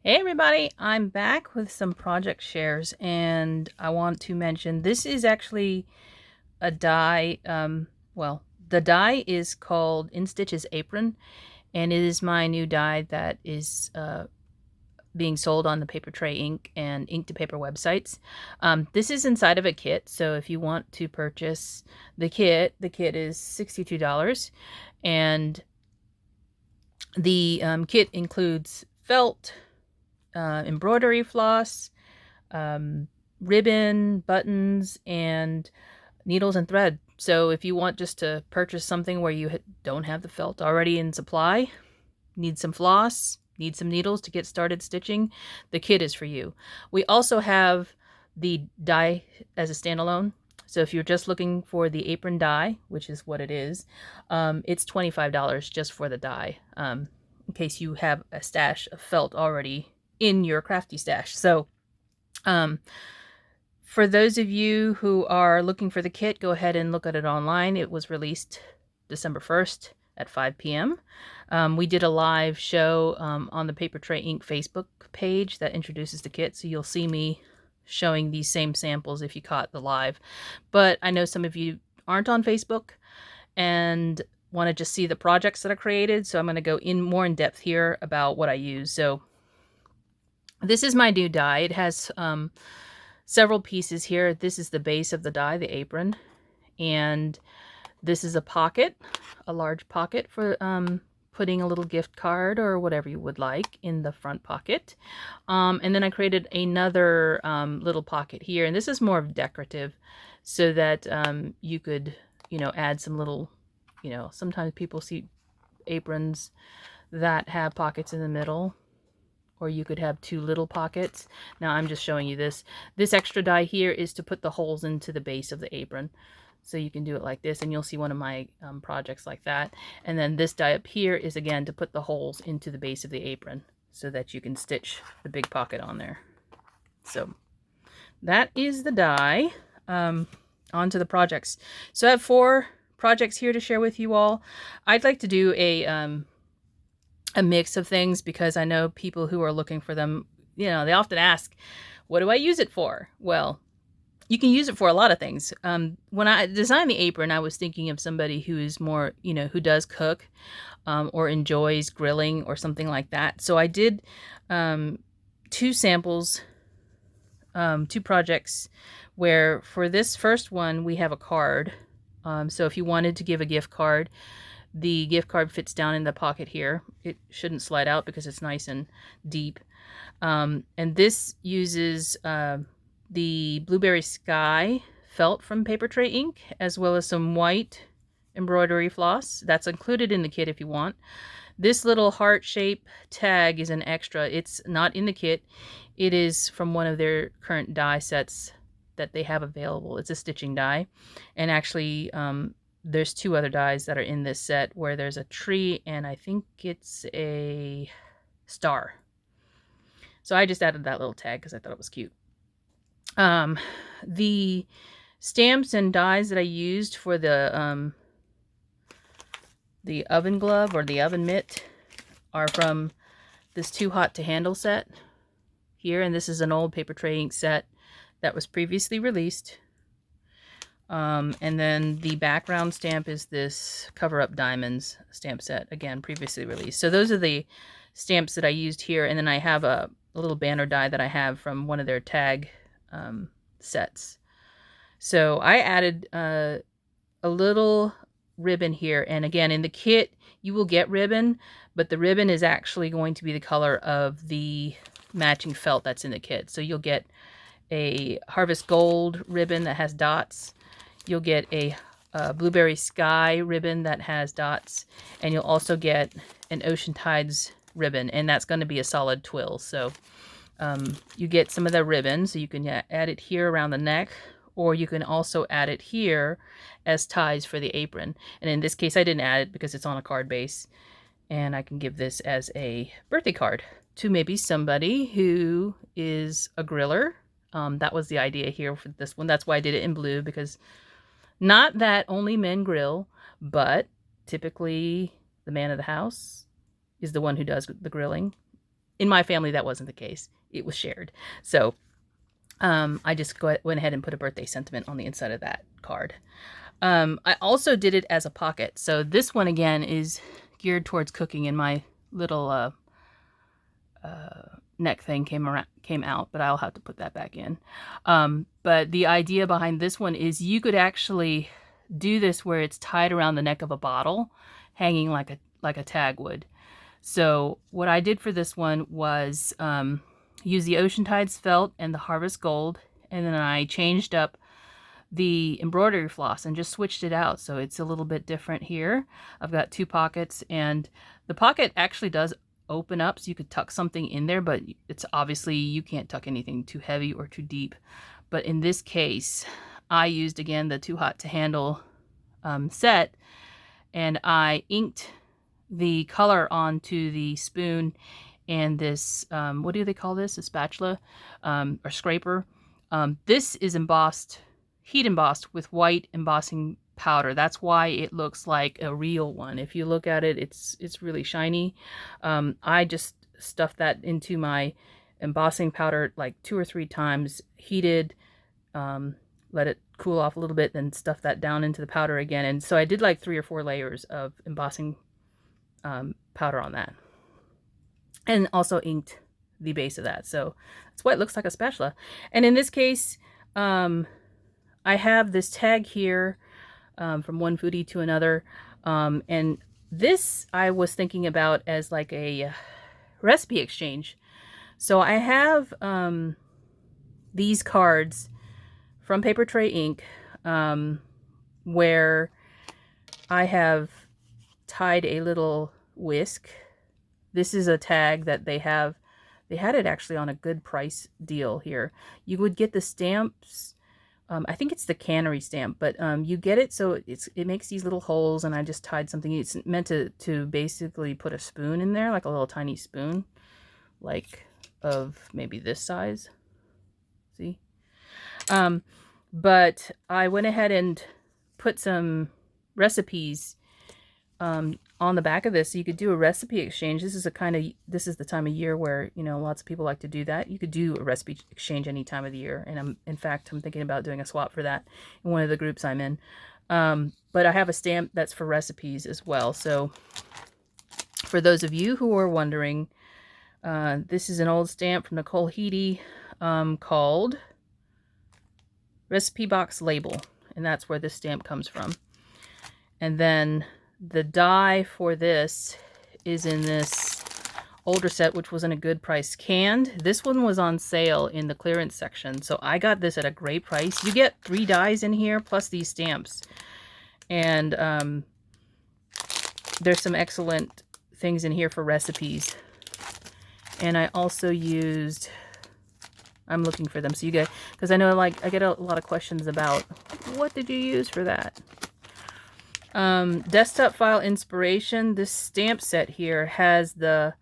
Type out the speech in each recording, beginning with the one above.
Hey everybody, I'm back with some project shares, and I want to mention this is actually a die. Well, the die is called In Stitches Apron, and it is my new die that is being sold on the Paper Tray Ink and Ink to Paper websites. This is inside of a kit, so if you want to purchase the kit is $62, and the kit includes felt, embroidery floss, ribbon, buttons, and needles and thread. So if you want just to purchase something where you don't have the felt already in supply, need some floss, need some needles to get started stitching, the kit is for you. We also have the die as a standalone. So if you're just looking for the apron die, which is what it is, it's $25 just for the die, in case you have a stash of felt already in your crafty stash. So for those of you who are looking for the kit, go ahead and look at it online. It was released December 1st at 5 p.m. We did a live show on the Paper Tray Ink Facebook page that introduces the kit, so you'll see me showing these same samples if you caught the live. But I know some of you aren't on Facebook and want to just see the projects that I created, so I'm going to go in more in depth here about what I use. So this is my new die. It has several pieces here. This is the base of the die, the apron, and this is a pocket, a large pocket for putting a little gift card or whatever you would like in the front pocket. And then I created another little pocket here, and this is more of decorative, so that you could, add some little, sometimes people see aprons that have pockets in the middle, or you could have two little pockets. Now I'm just showing you this. This extra die here is to put the holes into the base of the apron. So you can do it like this, and you'll see one of my projects like that. And then this die up here is again to put the holes into the base of the apron so that you can stitch the big pocket on there. So that is the die. On to the projects. So I have 4 projects here to share with you all. I'd like to do a mix of things because I know people who are looking for them, they often ask, what do I use it for? Well, you can use it for a lot of things. When I designed the apron, I was thinking of somebody who is more, who does cook or enjoys grilling or something like that. So I did 2 samples, 2 projects where for this first one, we have a card. So if you wanted to give a gift card, the gift card fits down in the pocket here. It shouldn't slide out because it's nice and deep. And this uses the Blueberry Sky felt from Paper Tray Ink, as well as some white embroidery floss. That's included in the kit if you want. This little heart shape tag is an extra. It's not in the kit. It is from one of their current die sets that they have available. It's a stitching die. And actually, there's 2 other dies that are in this set where there's a tree and I think it's a star. So I just added that little tag because I thought it was cute. The stamps and dies that I used for the oven glove or the oven mitt are from this Too Hot to Handle set here, and this is an old Paper Tray Ink set that was previously released. And then the background stamp is this Cover Up Diamonds stamp set, again, previously released. So those are the stamps that I used here, and then I have a little banner die that I have from one of their tag sets. So I added a little ribbon here, and again, in the kit, you will get ribbon, but the ribbon is actually going to be the color of the matching felt that's in the kit. So you'll get a Harvest Gold ribbon that has dots. You'll get a Blueberry Sky ribbon that has dots, and you'll also get an Ocean Tides ribbon, and that's going to be a solid twill. So you get some of the ribbon, so you can add it here around the neck, or you can also add it here as ties for the apron. And in this case, I didn't add it because it's on a card base, and I can give this as a birthday card to maybe somebody who is a griller. That was the idea here for this one. That's why I did it in blue, because not that only men grill, but typically the man of the house is the one who does the grilling. in my family, that wasn't the case. It was shared. So I just went ahead and put a birthday sentiment on the inside of that card. I also did it as a pocket. So this one, again, is geared towards cooking, and my little neck thing came out, but I'll have to put that back in. But the idea behind this one is you could actually do this where it's tied around the neck of a bottle, hanging like a tag would. So what I did for this one was use the Ocean Tides felt and the Harvest Gold, and then I changed up the embroidery floss and just switched it out, so it's a little bit different here. I've got 2 pockets, and the pocket actually does open up, so you could tuck something in there, but it's obviously you can't tuck anything too heavy or too deep. But in this case, I used, again, the Too Hot to Handle set, and I inked the color onto the spoon and this, what do they call this? A spatula or scraper. This is embossed, heat embossed with white embossing powder. That's why it looks like a real one. If you look at it, it's really shiny. I just stuffed that into my embossing powder like 2 or 3 times, heated, let it cool off a little bit, then stuff that down into the powder again. And so I did like 3 or 4 layers of embossing powder on that, and also inked the base of that. So that's why it looks like a spatula. And in this case, I have this tag here from one foodie to another. And this I was thinking about as like a recipe exchange. So I have these cards from Paper Tray Ink where I have tied a little whisk. This is a tag that they have. They had it actually on a good price deal here. You would get the stamps. I think it's the cannery stamp, but you get it so it makes these little holes, and I just tied something. It's meant to basically put a spoon in there, like a little tiny spoon, like of maybe this size. See? But I went ahead and put some recipes on the back of this, so you could do a recipe exchange. This is the time of year where, you know, lots of people like to do that. You could do a recipe exchange any time of the year, and in fact I'm thinking about doing a swap for that in one of the groups I'm in. But I have a stamp that's for recipes as well. So for those of you who are wondering, this is an old stamp from Nicole Heedy called Recipe Box Label, and that's where this stamp comes from. And then the die for this is in this older set, which was in a good price, canned. This one was on sale in the clearance section, so I got this at a great price. You get 3 dies in here plus these stamps, and there's some excellent things in here for recipes. And I also used, I'm looking for them, so you guys, because I know, like, I get a lot of questions about what did you use for that. Desktop file inspiration. This stamp set here has the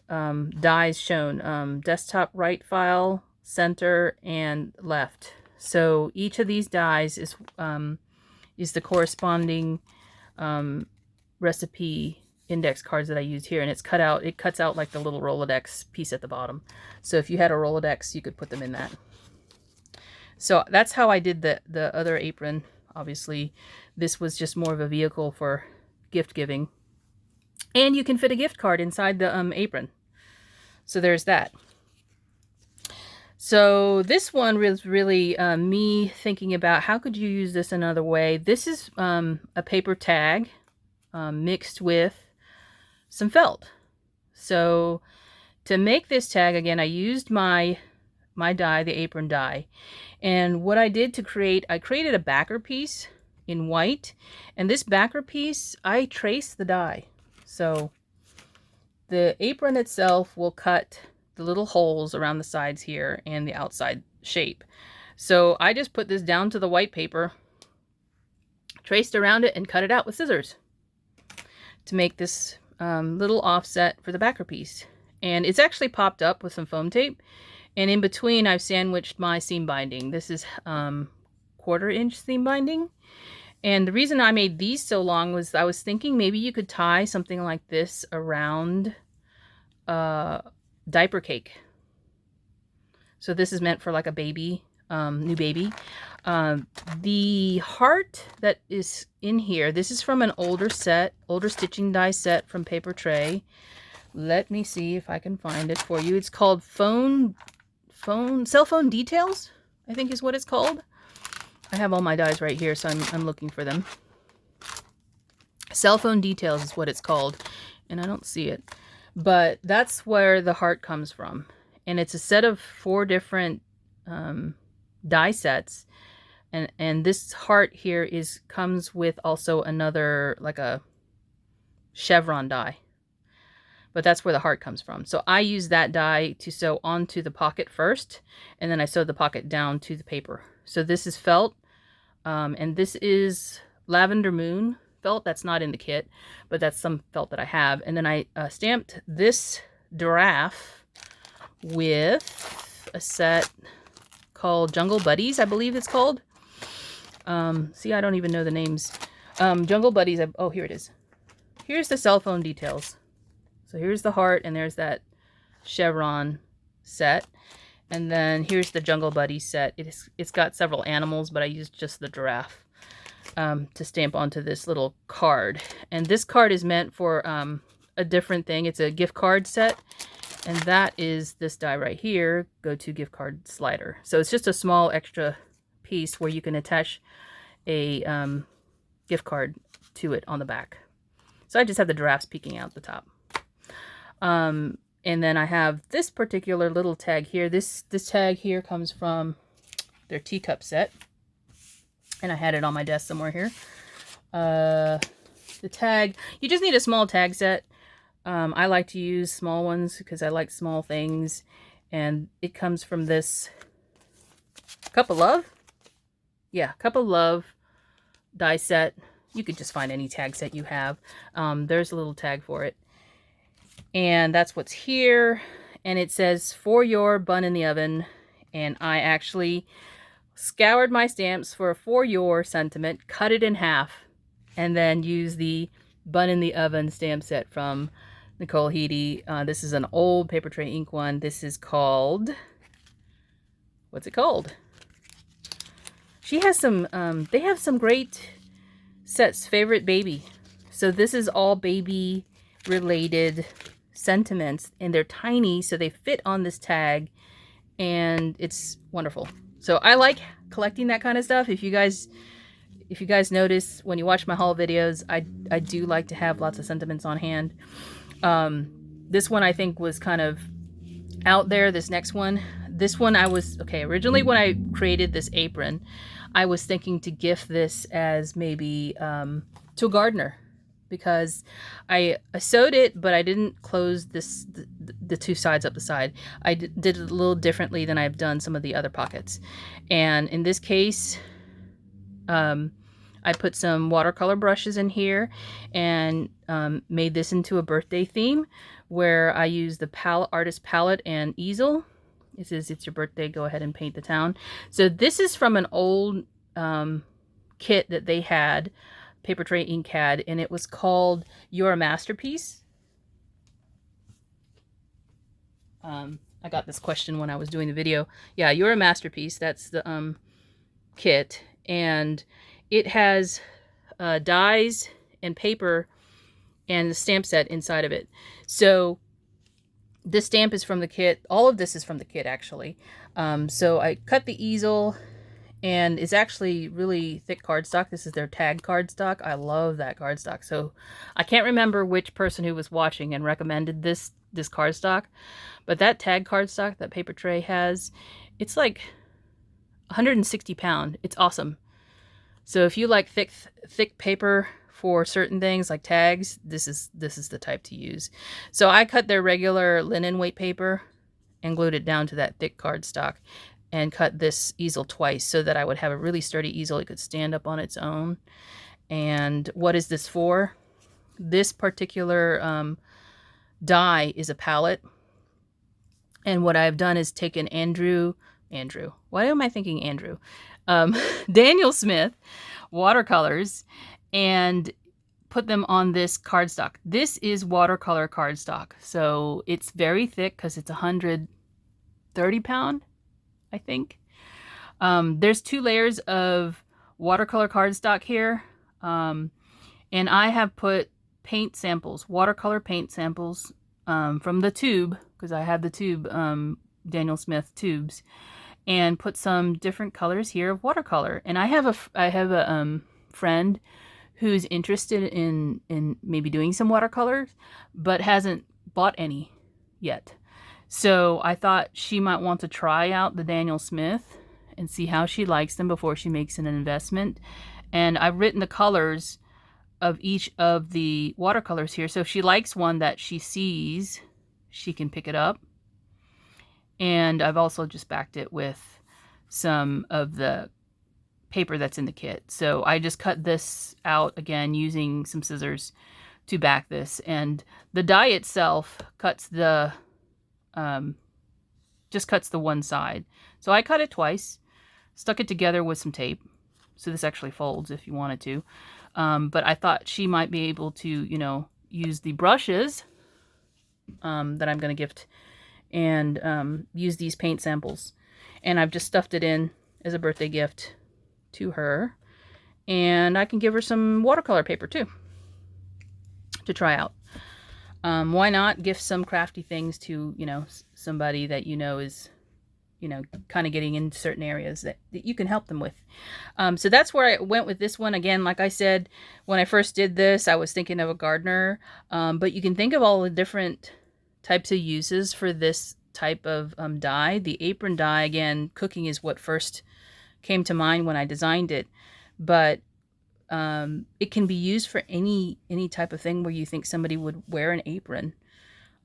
dies shown, desktop right file, center, and left. So each of these dies is the corresponding recipe index cards that I used here, and it's cut out. It cuts out like the little Rolodex piece at the bottom. So if you had a Rolodex, you could put them in that. So that's how I did the other apron. Obviously, this was just more of a vehicle for gift giving. And you can fit a gift card inside the apron. So there's that. So this one was really me thinking about how could you use this another way. This is a paper tag mixed with some felt. So to make this tag, again, I used my die, the apron die. And what I did to create, I created a backer piece in white. And this backer piece, I traced the die. So the apron itself will cut the little holes around the sides here and the outside shape. So I just put this down to the white paper, traced around it, and cut it out with scissors to make this little offset for the backer piece. And it's actually popped up with some foam tape. And in between, I've sandwiched my seam binding. This is 1/4 inch seam binding. And the reason I made these so long was I was thinking maybe you could tie something like this around diaper cake. So this is meant for like a baby, new baby. The heart that is in here, this is from an older stitching die set from Paper Tray. Let me see if I can find it for you. It's called Cell Phone Details, I think is what it's called. I have all my dies right here, so I'm looking for them. Cell Phone Details is what it's called, and I don't see it. But that's where the heart comes from. And it's a set of 4 different die sets. And this heart here comes with also another, like a chevron die. But that's where the heart comes from. So I use that die to sew onto the pocket first, and then I sew the pocket down to the paper. So this is felt, and this is Lavender Moon felt. That's not in the kit, but that's some felt that I have. And then I stamped this giraffe with a set called Jungle Buddies, I believe it's called. See, I don't even know the names. Jungle Buddies, oh, here it is. Here's the Cell Phone Details. So here's the heart, and there's that chevron set. And then here's the Jungle Buddies set. It's got several animals, but I used just the giraffe to stamp onto this little card. And this card is meant for a different thing. It's a gift card set. And that is this die right here, Go To Gift Card Slider. So it's just a small extra piece where you can attach a gift card to it on the back. So I just have the giraffes peeking out the top. And then I have this particular little tag here. This tag here comes from their teacup set. And I had it on my desk somewhere here. The tag, you just need a small tag set. I like to use small ones because I like small things. And it comes from this Cup of Love. Yeah, Cup of Love die set. You could just find any tag set you have. There's a little tag for it. And that's what's here. And it says, for your bun in the oven. And I actually scoured my stamps for your sentiment, cut it in half, and then use the bun in the oven stamp set from Nicole Heedy. This is an old Paper Tray ink one. This is called, what's it called? She has some, they have some great sets, Favorite Baby. So this is all baby related sentiments, and they're tiny, so they fit on this tag, and it's wonderful. So I like collecting that kind of stuff. If you guys notice when you watch my haul videos, I do like to have lots of sentiments on hand. This one I think was kind of out there. This next one, I was, okay, originally when I created this apron, I was thinking to gift this as maybe to a gardener, because I sewed it, but I didn't close the 2 sides up the side. I did it a little differently than I've done some of the other pockets. And in this case, I put some watercolor brushes in here and made this into a birthday theme where I use the artist palette and easel. It says, it's your birthday, go ahead and paint the town. So this is from an old kit that they had, Paper Tray ink had, and it was called You're a Masterpiece. I got this question when I was doing the video. Yeah, You're a Masterpiece. That's the kit, and it has dies and paper and the stamp set inside of it. So this stamp is from the kit. All of this is from the kit, actually. So I cut the easel, and it's actually really thick cardstock. This is their tag cardstock. I love that cardstock. So I can't remember which person who was watching and recommended this cardstock, but that tag cardstock that Paper Tray has, it's like 160 pound. It's awesome. So if you like thick paper for certain things like tags, this is the type to use. So I cut their regular linen weight paper and glued it down to that thick cardstock, and cut this easel twice so that I would have a really sturdy easel. It could stand up on its own. And what is this for? This particular die is a palette. And what I've done is taken Andrew, why am I thinking Andrew? Daniel Smith watercolors, and put them on this cardstock. This is watercolor cardstock, so it's very thick because it's 130 pound, I think. There's 2 layers of watercolor cardstock here, and I have put paint samples, watercolor paint samples from the tube, because I had the tube, Daniel Smith tubes, and put some different colors here of watercolor. And I have a friend who's interested in maybe doing some watercolors, but hasn't bought any yet. So I thought she might want to try out the Daniel Smith and see how she likes them before she makes an investment. And I've written the colors of each of the watercolors here. So if she likes one that she sees, she can pick it up. And I've also just backed it with some of the paper that's in the kit. So I just cut this out again using some scissors to back this. And the die itself cuts the, just cuts the one side. So I cut it twice, stuck it together with some tape. So this actually folds if you wanted to. But I thought she might be able to, you know, use the brushes that I'm going to gift and use these paint samples. And I've just stuffed it in as a birthday gift to her. And I can give her some watercolor paper too to try out. Why not gift some crafty things to, you know, somebody that you know is, you know, kind of getting into certain areas that you can help them with. So that's where I went with this one. Again, like I said, when I first did this, I was thinking of a gardener, but you can think of all the different types of uses for this type of die. The apron die, again, cooking is what first came to mind when I designed it, but it can be used for any type of thing where you think somebody would wear an apron.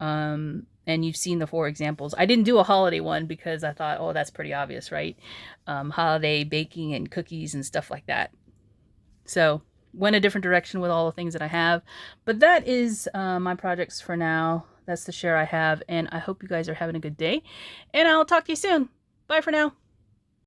And you've seen the 4 examples. I didn't do a holiday one because I thought, oh, that's pretty obvious, right? Holiday baking and cookies and stuff like that. So went a different direction with all the things that I have. But that is my projects for now. That's the share I have. And I hope you guys are having a good day. And I'll talk to you soon. Bye for now.